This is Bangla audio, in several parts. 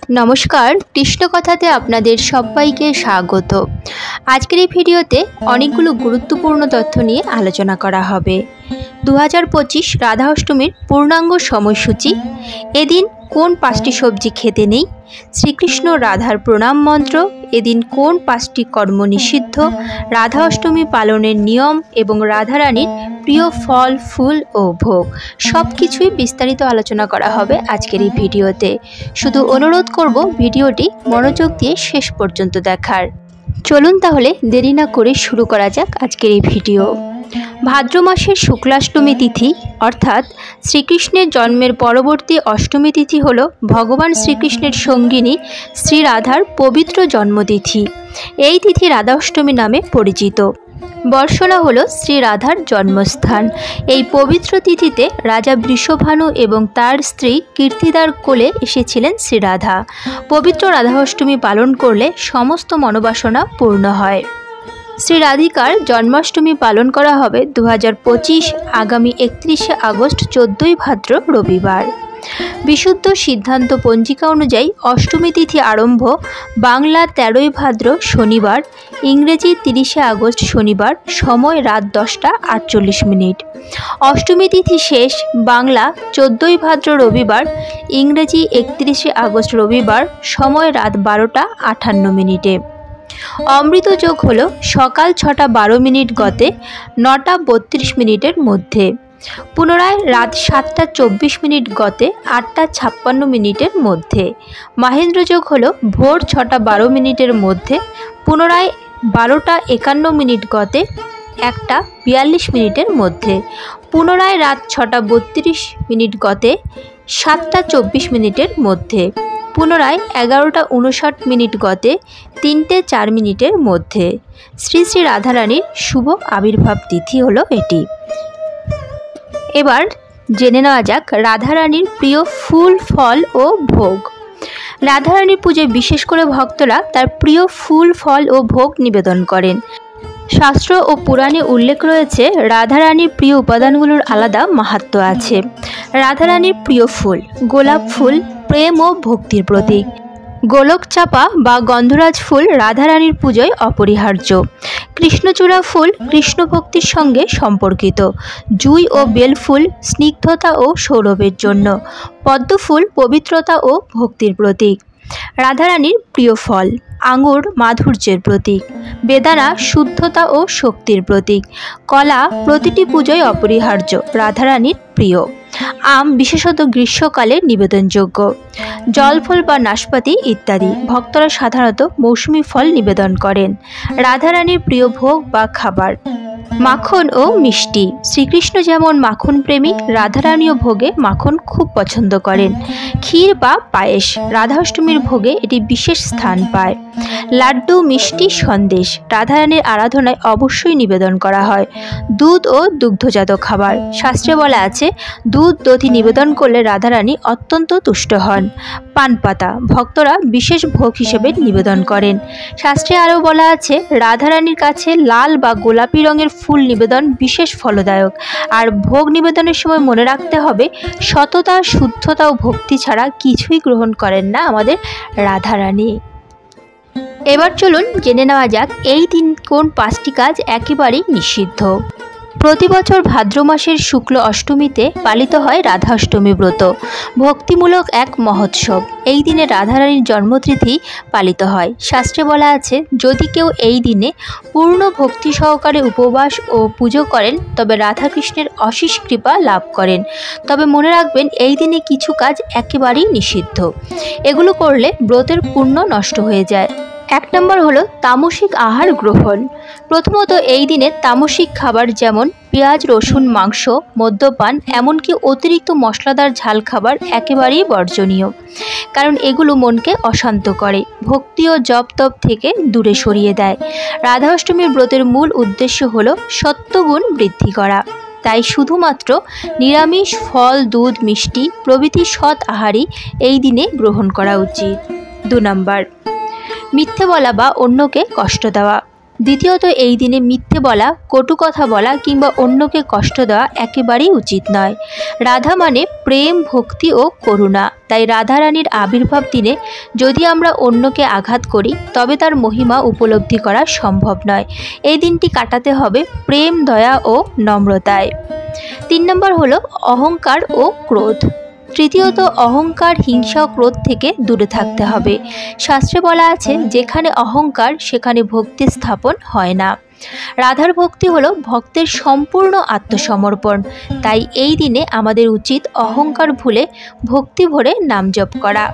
নমস্কার, কৃষ্ণ কথাতে আপনাদের সবাইকে স্বাগত। আজকের এই ভিডিওতে অনেকগুলো গুরুত্বপূর্ণ তথ্য নিয়ে আলোচনা করা হবে। 2025 রাধা অষ্টমীর পূর্ণাঙ্গ সময়সূচি, এদিন কোন 5টি সবজি খেতে নেই, শ্রীকৃষ্ণ রাধার প্রণাম মন্ত্র, এদিন কোন 5টি কর্ম নিষিদ্ধ, রাধা অষ্টমী পালনের নিয়ম এবং রাধারানীর প্রিয় ফল, ফুল ও ভোগ সব কিছুই বিস্তারিত আলোচনা করা হবে আজকের এই ভিডিওতে। শুধু অনুরোধ করব ভিডিওটি মনোযোগ দিয়ে শেষ পর্যন্ত দেখার। চলুন তাহলে দেরি না করে শুরু করা যাক আজকের এই ভিডিও। ভাদ্র মাসের শুক্লাষ্টমী তিথি অর্থাৎ শ্রীকৃষ্ণের জন্মের পরবর্তী অষ্টমী তিথি হল ভগবান শ্রীকৃষ্ণের সঙ্গিনী শ্রী রাধার পবিত্র জন্মতিথি। এই তিথি রাধা অষ্টমী নামে পরিচিত। বর্ষনা হল শ্রী রাধার জন্মস্থান। এই পবিত্র তিথিতে রাজা বৃষভানু এবং তার স্ত্রী কীর্তিদার কোলে এসেছিলেন শ্রী রাধা। পবিত্র রাধা অষ্টমী পালন করলে সমস্ত মনোবাসনা পূর্ণ হয়। শ্রী রাধিকার জন্মাষ্টমী পালন করা হবে 2025 আগামী 31শে আগস্ট 14ই ভাদ্র রবিবার। বিশুদ্ধ সিদ্ধান্ত পঞ্জিকা অনুযায়ী অষ্টমী তিথি আরম্ভ বাংলা 13ই ভাদ্র শনিবার, ইংরেজি 30শে আগস্ট শনিবার, সময় রাত 10টা 48 মিনিট। অষ্টমী তিথি শেষ বাংলা 14ই ভাদ্র রবিবার, ইংরেজি 31শে আগস্ট রবিবার, সময় রাত 12টা 58 মিনিটে। অমৃত যোগ হল সকাল 6টা 12 মিনিট গতে 9টা 32 মিনিটের মধ্যে, পুনরায় রাত 7টা 24 মিনিট গতে 8টা 56 মিনিটের মধ্যে। মাহেন্দ্র যোগ হল ভোর 6টা 12 মিনিটের মধ্যে, পুনরায় 12টা 51 মিনিট গতে 1টা 42 মিনিটের মধ্যে, পুনরায় রাত 6টা 32 মিনিট গতে 7টা 24 মিনিটের মধ্যে, পুনরায় 11টা 59 মিনিট গতে 3টে 4 মিনিটের মধ্যে। শ্রী শ্রী রাধারানীর শুভ আবির্ভাব তিথি হলো এটি। এবার জেনে নেওয়া যাক রাধারানীর প্রিয় ফুল, ফল ও ভোগ। রাধারানীর পুজোয় বিশেষ করে ভক্তরা তার প্রিয় ফুল, ফল ও ভোগ নিবেদন করেন। শাস্ত্র ও পুরাণে উল্লেখ রয়েছে রাধারানীর প্রিয় উপাদানগুলোর আলাদা মাহাত্ম্য আছে। রাধারানীর প্রিয় ফুল গোলাপ ফুল, প্রেম ও ভক্তির প্রতীক। গোলক চাপা বা গন্ধরাজ ফুল রাধারানীর পুজোয় অপরিহার্য। কৃষ্ণচূড়া ফুল কৃষ্ণ ভক্তির সঙ্গে সম্পর্কিত। জুঁই ও বেল ফুল স্নিগ্ধতা ও সৌরভের জন্য। পদ্ম ফুল পবিত্রতা ও ভক্তির প্রতীক। রাধারানীর প্রিয় ফল আঙুর মাধুর্যের প্রতীক। বেদানা শুদ্ধতা ও শক্তির প্রতীক। কলা প্রতিটি পুজোয় অপরিহার্য, রাধারানীর প্রিয়। আম বিশেষত গ্রীষ্মকালে নিবেদনযোগ্য। জলফল বা নাশপাতি ইত্যাদি ভক্তরা সাধারণত মৌসুমী ফল নিবেদন করেন। রাধারানীর প্রিয় ভোগ বা খাবার মাখন ও মিষ্টি। শ্রীকৃষ্ণ যেমন মাখন প্রেমী, রাধারানীও ভোগে মাখন খুব পছন্দ করেন। ক্ষীর বা পায়েস রাধাষ্টমীর ভোগে এটি বিশেষ স্থান পায়। লাড্ডু, মিষ্টি, সন্দেশ রাধারানীর আরাধনায় অবশ্যই নিবেদন করা হয়। দুধ ও দুগ্ধজাত খাবার শাস্ত্রে বলা আছে দুধ দধি নিবেদন করলে রাধারানী অত্যন্ত তুষ্ট হন। পানপাতা ভক্তরা বিশেষ ভোগ হিসেবে নিবেদন করেন। শাস্ত্রে আরও বলা আছে রাধারানীর কাছে লাল বা গোলাপি রঙের ফুল নিবেদন বিশেষ ফলদায়ক। আর ভোগ নিবেদনের সময় মনে রাখতে হবে সততা, শুদ্ধতা ও ভক্তি ছাড়া কিছুই গ্রহণ করেন না আমাদের রাধারানী। এবার চলুন জেনে নেওয়া যাক এই দিন কোন 5টি কাজ একেবারেই নিষিদ্ধ। প্রতি বছর ভাদ্র মাসের শুক্ল অষ্টমীতে পালিত হয় রাধা অষ্টমী ব্রত। ভক্তিমূলক এক মহোৎসব। এই দিনে রাধারানীর জন্মতিথি পালিত হয়। শাস্ত্রে বলা আছে যদি কেউ এই দিনে পূর্ণ ভক্তি সহকারে উপবাস ও পুজো করেন তবে রাধাকৃষ্ণের অশেষ কৃপা লাভ করেন। তবে মনে রাখবেন এই দিনে কিছু কাজ একেবারেই নিষিদ্ধ। এগুলো করলে ব্রতের পুণ্য নষ্ট হয়ে যায়। 1 নম্বর হলো তামসিক আহার গ্রহণ। প্রথমত এই দিনে তামসিক খাবার যেমন পেঁয়াজ, রসুন, মাংস, মদ্যপান এমনকি অতিরিক্ত মশলাদার ঝাল খাবার একেবারেই বর্জনীয়, কারণ এগুলো মনকে অশান্ত করে, ভক্তি ও জপ তপ থেকে দূরে সরিয়ে দেয়। রাধা অষ্টমীর ব্রতের মূল উদ্দেশ্য হলো সত্ত্বগুণ বৃদ্ধি করা। তাই শুধুমাত্র নিরামিষ ফল, দুধ, মিষ্টি প্রভৃতি সৎ আহারই এই দিনে গ্রহণ করা উচিত। 2 নম্বর মিথ্যে বলা বা অন্যকে কষ্ট দেওয়া। দ্বিতীয়ত, এই দিনে মিথ্যে বলা, কটু কথা বলা কিংবা অন্যকে কষ্ট দেওয়া একেবারেই উচিত নয়। রাধা মানে প্রেম, ভক্তি ও করুণা। তাই রাধারানীর আবির্ভাব দিনে যদি আমরা অন্যকে আঘাত করি তবে তার মহিমা উপলব্ধি করা সম্ভব নয়। এই দিনটি কাটাতে হবে প্রেম, দয়া ও নম্রতায়। 3 নম্বর হলো অহংকার ও ক্রোধ। তৃতীয়ত, অহংকার, হিংসা ও ক্রোধ থেকে দূরে থাকতে হবে। শাস্ত্রে বলা আছে, যেখানে অহংকার সেখানে ভক্তি স্থাপন হয় না। রাধার ভক্তি হলো ভক্তের সম্পূর্ণ আত্মসমর্পণ। তাই এই দিনে আমাদের উচিত অহংকার ভুলে ভক্তি ভরে নাম জপ করা।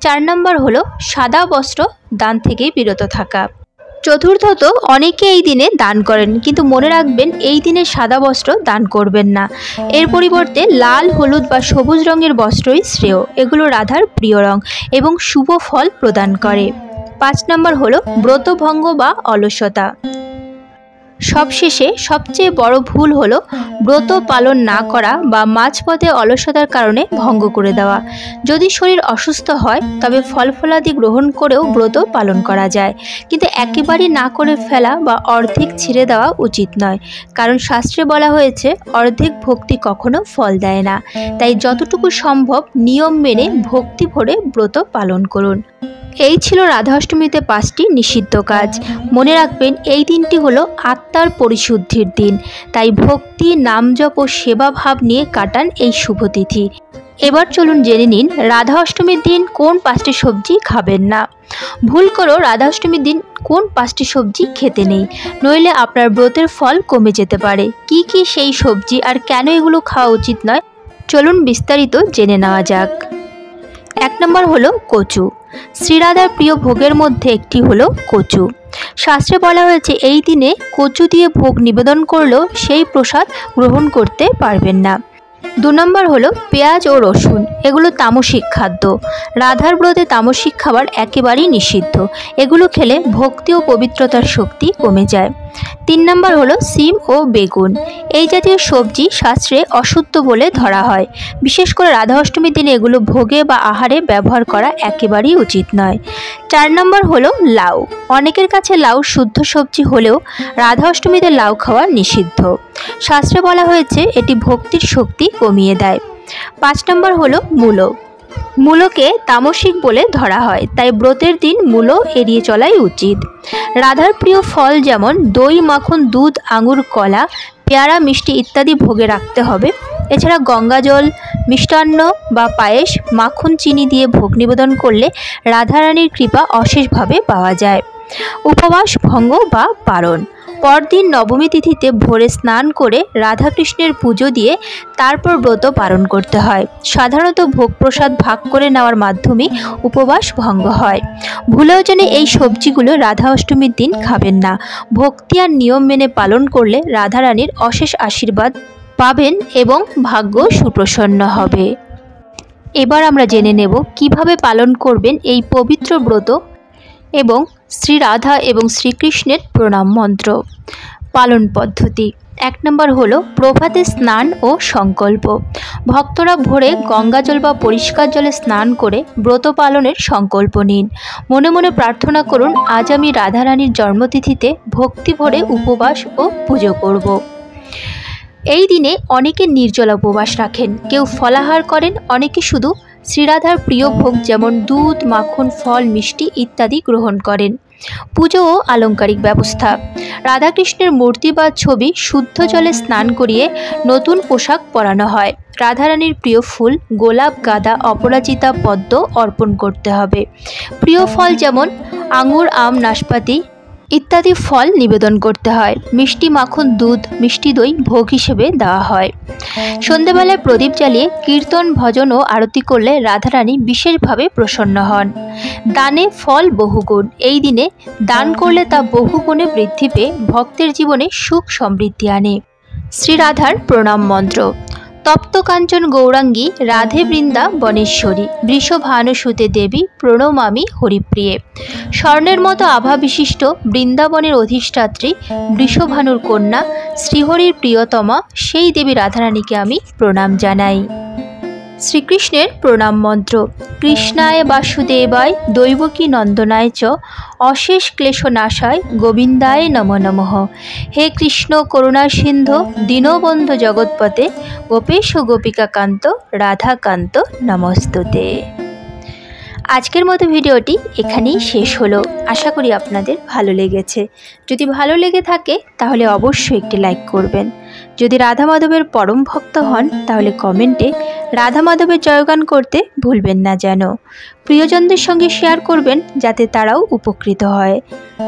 4 নম্বর হলো সাদা বস্ত্র দান থেকে বিরত থাকা। চতুর্থত, অনেকে এই দিনে দান করেন, কিন্তু মনে রাখবেন এই দিনে সাদা বস্ত্র দান করবেন না। এর পরিবর্তে লাল, হলুদ বা সবুজ রঙের বস্ত্রই শ্রেয়। এগুলো রাধার প্রিয় রং এবং শুভ ফল প্রদান করে। 5 নম্বর হলো ব্রতভঙ্গ বা অলসতা। সবশেষে সবচেয়ে বড় ভুল হলো ব্রত পালন না করা বা মাঝপথে অলসতার কারণে ভঙ্গ করে দেওয়া। যদি শরীর অসুস্থ হয় তবে ফলফলাদি গ্রহণ করেও ব্রত পালন করা যায়, কিন্তু একেবারেই না করে ফেলা বা অর্ধেক ছেড়ে দেওয়া উচিত নয়। কারণ শাস্ত্রে বলা হয়েছে, অর্ধেক ভক্তি কখনো ফল দেয় না। তাই যতটুকু সম্ভব নিয়ম মেনে ভক্তি ভরে ব্রত পালন করুন। এই ছিল রাধা অষ্টমীতে 5টি নিষিদ্ধ কাজ। মনে রাখবেন এই দিনটি হলো আত্মার পরিশুদ্ধির দিন। তাই ভক্তি, নামজপ ও সেবা ভাব নিয়ে কাটান এই শুভ তিথি। এবার চলুন জেনে নিন রাধা অষ্টমীর দিন কোন 5টি সবজি খাবেন না। ভুল করেও রাধা অষ্টমীর দিন কোন 5টি সবজি খেতে নেই, নইলে আপনার ব্রতের ফল কমে যেতে পারে। কি কি সেই সবজি আর কেন এগুলো খাওয়া উচিত নয়, চলুন বিস্তারিত জেনে নেওয়া যাক। 1 নম্বর হলো কচু। শ্রীরাধার প্রিয় ভোগের মধ্যে একটি হলো কচু। শাস্ত্রে বলা হয়েছে, এই দিনে কচু দিয়ে ভোগ নিবেদন করলেও সেই প্রসাদ গ্রহণ করতে পারবেন না। 2 নম্বর হলো পেঁয়াজ ও রসুন। এগুলো তামসিক খাদ্য। রাধার ব্রতে তামসিক খাবার একেবারেই নিষিদ্ধ। এগুলো খেলে ভক্তি ও পবিত্রতার শক্তি কমে যায়। 3 নম্বর হলো সিম ও বেগুন। এই জাতীয় সবজি শাস্ত্রে অশুদ্ধ বলে ধরা হয়। বিশেষ করে রাধা অষ্টমীর দিনে এগুলো ভোগে বা আহারে ব্যবহার করা একেবারেই উচিত নয়। 4 নম্বর হলো লাউ। অনেকের কাছে লাউ শুদ্ধ সবজি হলেও রাধা অষ্টমীতে লাউ খাওয়া নিষিদ্ধ। শাস্ত্রে বলা হয়েছে এটি ভক্তির শক্তি কমিয়ে দেয়। 5 নম্বর হলো মূলো। মূলোকে তামসিক বলে ধরা হয়, তাই ব্রতের দিন মূলো এড়িয়ে চলাই উচিত। রাধার প্রিয় ফল যেমন দই, মাখন, দুধ, আঙুর, কলা, পেয়ারা, মিষ্টি ইত্যাদি ভোগে রাখতে হবে। এছাড়া গঙ্গাজল, মিষ্টান্ন বা পায়েস, মাখন, চিনি দিয়ে ভোগ নিবেদন করলে রাধারানীর কৃপা অশেষভাবে পাওয়া যায়। উপবাস ভঙ্গ বা পারণ। পরদিন নবমী তিথিতে ভোরে স্নান করে রাধাকৃষ্ণের পুজো দিয়ে তারপর ব্রত পালন করতে হয়। সাধারণত ভোগ প্রসাদ ভাগ করে নেওয়ার মাধ্যমে উপবাস ভঙ্গ হয়। ভুলেও যেন এই সবজিগুলো রাধা অষ্টমীর দিন খাবেন না। ভক্তি আর নিয়ম মেনে পালন করলে রাধারানীর অশেষ আশীর্বাদ পাবেন এবং ভাগ্য সুপ্রসন্ন হবে। এবার আমরা জেনে নেব কিভাবে পালন করবেন এই পবিত্র ব্রত এবং শ্রী রাধা এবং শ্রীকৃষ্ণের প্রণাম মন্ত্র। পালন পদ্ধতি। 1 নম্বর হলো প্রভাতে স্নান ও সংকল্প। ভক্তরা ভোরে গঙ্গাজল বা পরিষ্কার জলে স্নান করে ব্রত পালনের সংকল্প নিন। মনে মনে প্রার্থনা করুন, আজ আমি রাধারানীর জন্মতিথিতে ভক্তি ভরে উপবাস ও পুজো করব। এই দিনে অনেকে নির্জলা উপবাস রাখেন, কেউ ফলাহার করেন, অনেকে শুধু শ্রীরাধার প্রিয় ভোগ যেমন দুধ, মাখন, ফল, মিষ্টি ইত্যাদি গ্রহণ করেন। পুজো ও আলংকারিক ব্যবস্থা। রাধাকৃষ্ণের মূর্তি বা ছবি শুদ্ধ জলে স্নান করিয়ে নতুন পোশাক পরানো হয়। রাধারানীর প্রিয় ফুল গোলাপ, গাঁদা, অপরাজিতা, পদ্ম অর্পণ করতে হবে। প্রিয় ফল যেমন আঙুর, আম, নাশপাতি ইত্যাদি ফল নিবেদন করতে হয়। মিষ্টি, মাখন, দুধ, মিষ্টি দই ভোগ হিসেবে দেওয়া হয়। সন্ধেবেলায় প্রদীপ জ্বালিয়ে কীর্তন, ভজন ও আরতি করলে রাধারানী বিশেষভাবে প্রসন্ন হন। দানে ফল বহুগুণ। এই দিনে দান করলে তা বহুগুণে বৃদ্ধি পেয়ে ভক্তের জীবনে সুখ সমৃদ্ধি আনে। শ্রীরাধার প্রণাম মন্ত্র। তপ্ত কাঞ্চন গৌরাঙ্গী রাধে বৃন্দা বনেশ্বরী বৃষভানুসুতে দেবী প্রণমামি হরিপ্রিয়ে। স্বর্ণের মতো আভা বিশিষ্ট বৃন্দাবনের অধিষ্ঠাত্রী বৃষভানুর কন্যা শ্রীহরির প্রিয়তমা সেই দেবী রাধারানীকে আমি প্রণাম জানাই। শ্রীকৃষ্ণের প্রণাম মন্ত্র। কৃষ্ণায় বাসুদেবায় দৈবকী নন্দনায় চ অশেষ ক্লেশনাশায় গোবিন্দায় নমো নমঃ। হে কৃষ্ণ করুণা সিন্ধু দীনবন্ধু জগৎপতে গোপেশ গোপিকাকান্ত রাধাকান্ত নমস্তুতে। আজকের মতো ভিডিওটি এখানেই শেষ হলো। আশা করি আপনাদের ভালো লেগেছে। যদি ভালো লেগে থাকে তাহলে অবশ্যই একটি লাইক করবেন। যদি রাধা মাধবের পরম ভক্ত হন তাহলে কমেন্টে রাধা মাধবের জয়গান করতে ভুলবেন না যেন। প্রিয়জনদের সঙ্গে শেয়ার করবেন যাতে তারাও উপকৃত হয়।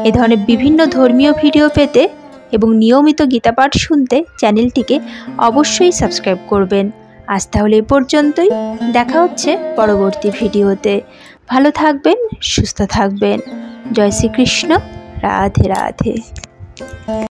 এ ধরনের বিভিন্ন ধর্মীয় ভিডিও পেতে এবং নিয়মিত গীতাপাঠ শুনতে চ্যানেলটিকে অবশ্যই সাবস্ক্রাইব করবেন। আজ তাহলে এ পর্যন্তই। দেখা হচ্ছে পরবর্তী ভিডিওতে। ভালো থাকবেন, সুস্থ থাকবেন। জয় শ্রীকৃষ্ণ। রাধে রাধে।